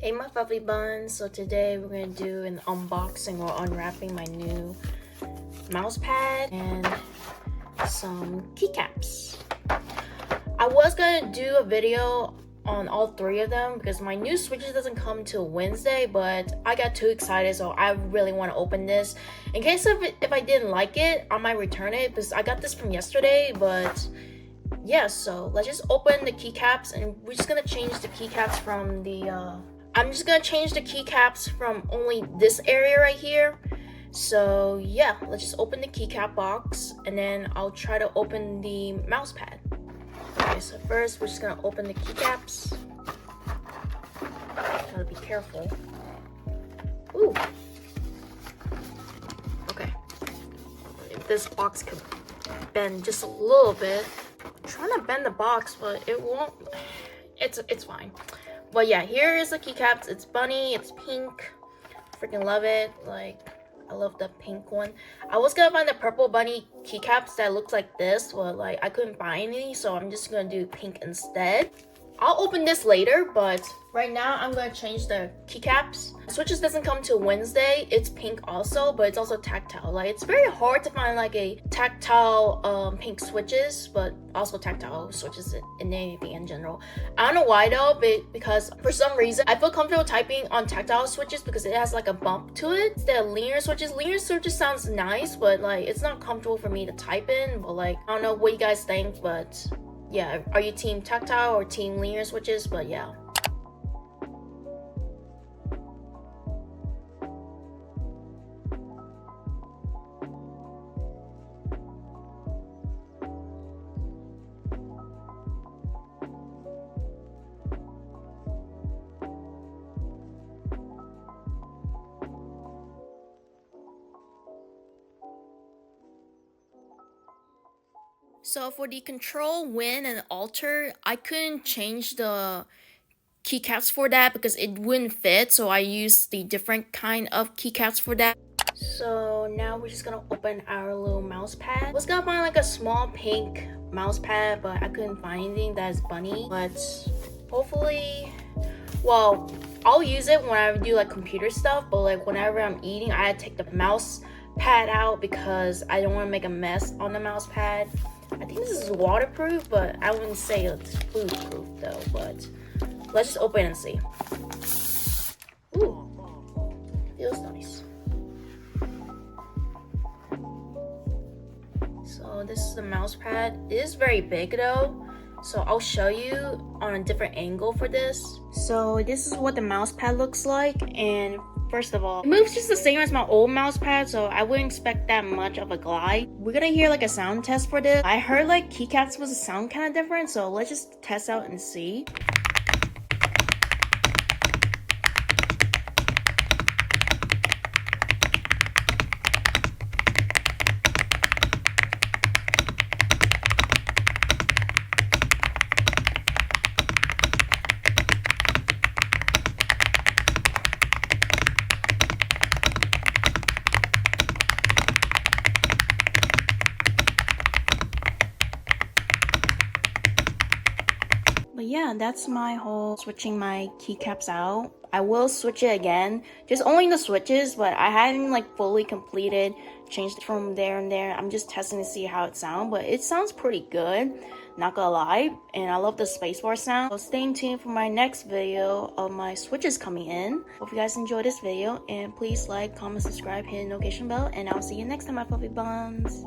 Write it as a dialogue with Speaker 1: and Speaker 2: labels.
Speaker 1: Hey my fluffy buns, so today we're gonna do an unboxing or unwrapping my new mouse pad and some keycaps. I was gonna do a video on all three of them because my new switches doesn't come till Wednesday, but I got too excited, so I really want to open this. In case if I didn't like it, I might return it because I got this from yesterday. But yeah, so let's just open the keycaps, and we're just gonna change the keycaps from the I'm just gonna change the keycaps from only this area right here. So yeah, let's just open the keycap box and then I'll try to open the mouse pad. Okay, so first we're just gonna open the keycaps. Gotta be careful. Ooh. Okay. If this box could bend just a little bit. I'm trying to bend the box, but it won't. It's fine. But yeah, here is the keycaps. It's bunny, it's pink. Freaking love it. Like, I love the pink one. I was gonna find the purple bunny keycaps that looks like this, but like I couldn't find any, so I'm just gonna do pink instead. I'll open this later, but right now I'm gonna change the keycaps. Switches doesn't come till Wednesday. It's pink also, but it's also tactile. Like, it's very hard to find like a tactile pink switches, but also tactile switches in anything in general. I don't know why though, because for some reason I feel comfortable typing on tactile switches because it has like a bump to it instead of linear switches. Linear switches sounds nice, but like it's not comfortable for me to type in. But like, I don't know what you guys think, but yeah, are you team tactile or team linear switches? But yeah. So for the control, win, and alter, I couldn't change the keycaps for that because it wouldn't fit, so I used the different kind of keycaps for that. So now we're just gonna open our little mouse pad. I was gonna find like a small pink mouse pad, but I couldn't find anything that's bunny. But hopefully, well, I'll use it when I do like computer stuff, but like whenever I'm eating, I had to take the mouse pad out because I don't want to make a mess on the mouse pad. I think this is waterproof, but I wouldn't say it's food-proof though. But let's just open and see. Ooh, feels nice. So this is the mouse pad. It is very big though, so I'll show you on a different angle for this. So this is what the mouse pad looks like, and first of all, it moves just the same as my old mouse pad, so I wouldn't expect that much of a glide. We're gonna hear like a sound test for this. I heard like keycaps was a sound kind of different, so let's just test out and see. But yeah, that's my whole switching my keycaps out. I will switch it again, just only the switches, but I haven't like fully completed, changed it from there and there. I'm just testing to see how it sounds, but it sounds pretty good, not gonna lie. And I love the spacebar sound. So stay tuned for my next video of my switches coming in. Hope you guys enjoyed this video, and please like, comment, subscribe, hit the notification bell, and I'll see you next time, my fluffy buns.